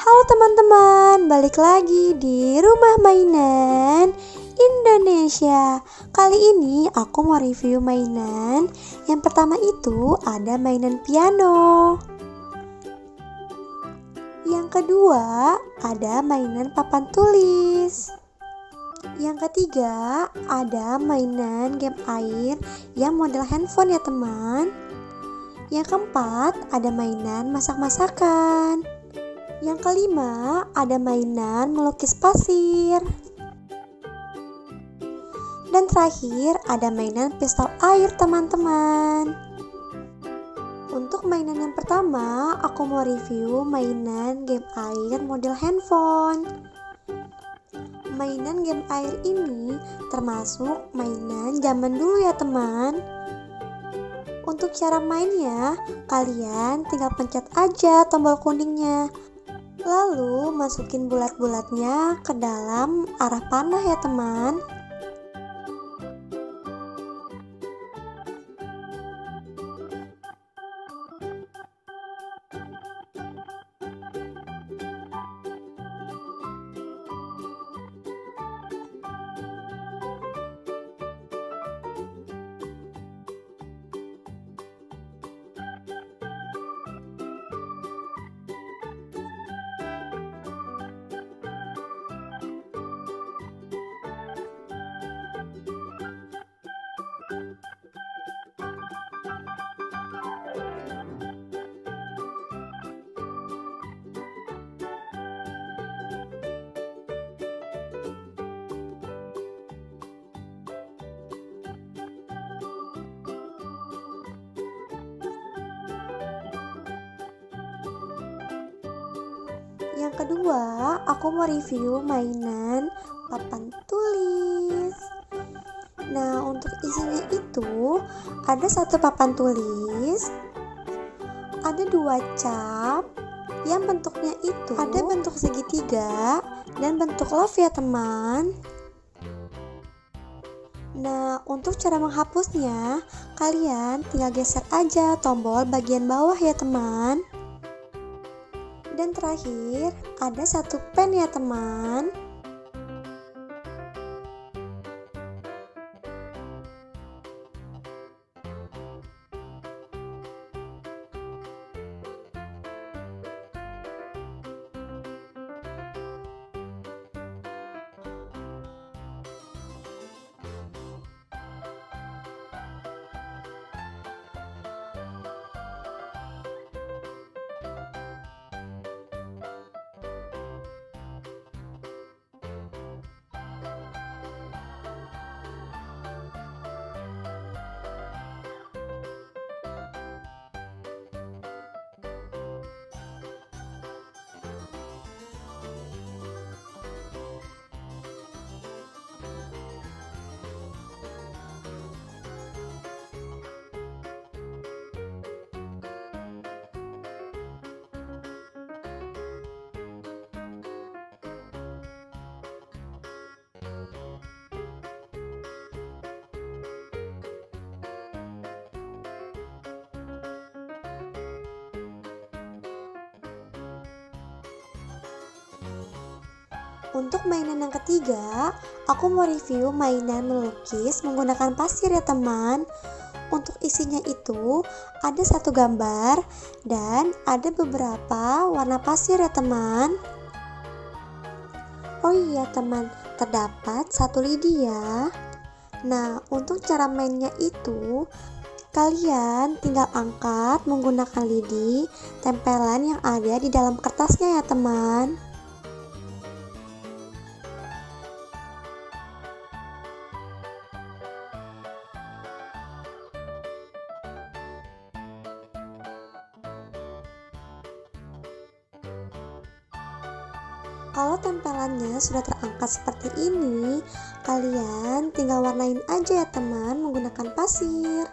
Halo teman-teman, balik lagi di Rumah Mainan Indonesia. Kali ini aku mau review mainan. Yang pertama itu ada mainan piano. Yang kedua ada mainan papan tulis. Yang ketiga ada mainan game air yang model handphone ya teman. Yang keempat ada mainan masak-masakan. Yang kelima ada mainan melukis pasir. Dan terakhir ada mainan pistol air teman-teman. Untuk mainan yang pertama aku mau review mainan game air model handphone. Mainan game air ini termasuk mainan zaman dulu ya teman. Untuk cara mainnya, kalian tinggal pencet aja tombol kuningnya. Lalu masukin bulat-bulatnya ke dalam arah panah ya teman. Yang kedua, aku mau review mainan papan tulis. Nah, untuk isinya itu ada satu papan tulis, ada dua cap yang bentuknya itu ada bentuk segitiga dan bentuk love ya teman. Nah, untuk cara menghapusnya, kalian tinggal geser aja tombol bagian bawah ya teman. Dan terakhir, ada satu pen ya teman. Untuk mainan yang ketiga, aku mau review mainan melukis menggunakan pasir ya teman. Untuk isinya itu ada satu gambar dan ada beberapa warna pasir ya teman. Oh iya teman, terdapat satu lidi ya. Nah, untuk cara mainnya itu kalian tinggal angkat menggunakan lidi tempelan yang ada di dalam kertasnya ya teman. Kalau tempelannya sudah terangkat seperti ini, kalian tinggal warnain aja ya teman menggunakan pasir.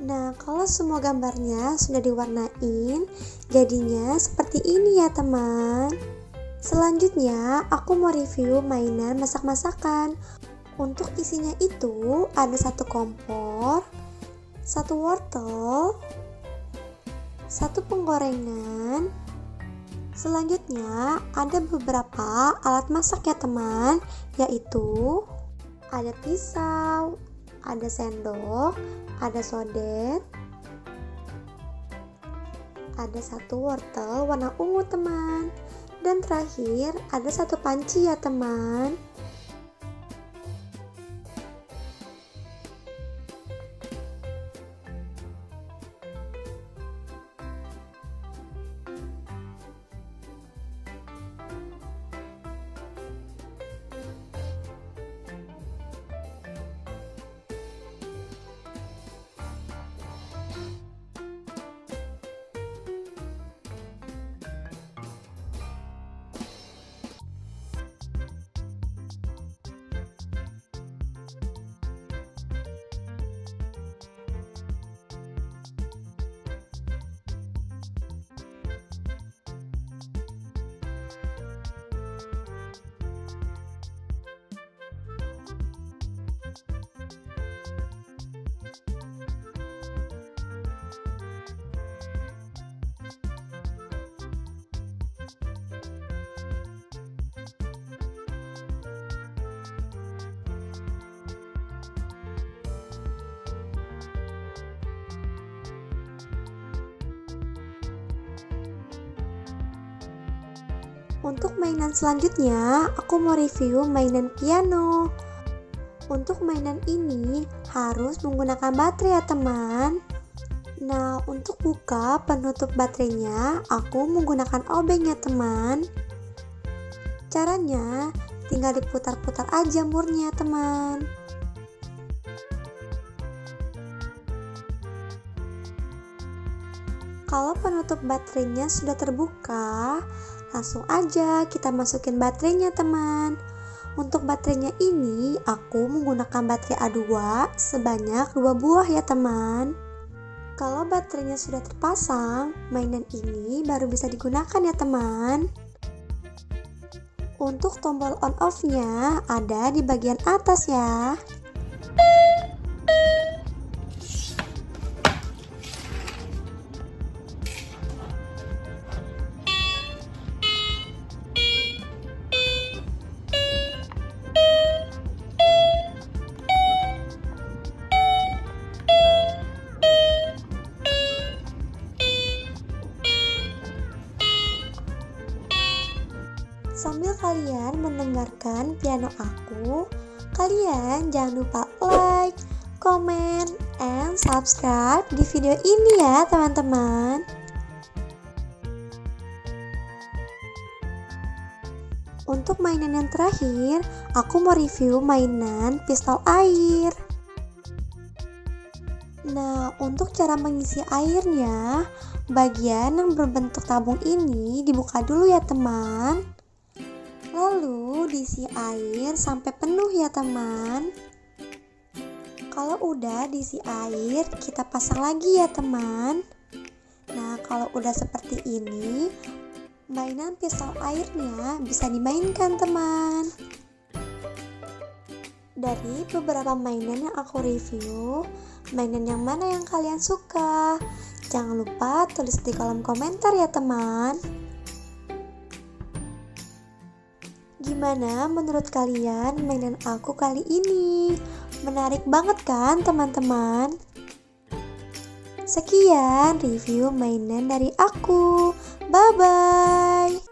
Nah, kalau semua gambarnya sudah diwarnain, jadinya seperti ini ya teman. Selanjutnya, aku mau review mainan masak-masakan. Untuk isinya itu ada satu kompor, satu wortel, satu penggorengan. Selanjutnya, ada beberapa alat masak ya teman, yaitu ada pisau, ada sendok, ada sodet, ada satu wortel warna ungu teman, dan terakhir ada satu panci ya teman. Untuk mainan selanjutnya, aku mau review mainan piano. Untuk mainan ini harus menggunakan baterai ya teman. Nah, untuk buka penutup baterainya, aku menggunakan obeng ya teman. Caranya, tinggal diputar-putar aja murnya teman. Kalau penutup baterainya sudah terbuka, langsung aja kita masukin baterainya teman. Untuk baterainya ini aku menggunakan baterai A2 sebanyak 2 buah ya teman. Kalau baterainya sudah terpasang, mainan ini baru bisa digunakan ya teman. Untuk tombol on off-nya ada di bagian atas ya. Sambil kalian mendengarkan piano aku, kalian jangan lupa like, comment, and subscribe di video ini ya teman-teman. Untuk mainan yang terakhir, aku mau review mainan pistol air. Nah, untuk cara mengisi airnya, bagian yang berbentuk tabung ini dibuka dulu ya teman. Lalu diisi air sampai penuh ya teman. Kalau udah diisi air, kita pasang lagi ya teman. Nah, kalau udah seperti ini, mainan pistol airnya bisa dimainkan teman. Dari beberapa mainan yang aku review, mainan yang mana yang kalian suka? Jangan lupa tulis di kolom komentar ya teman. Gimana menurut kalian mainan aku kali ini? Menarik banget kan teman-teman? Sekian review mainan dari aku. Bye-bye.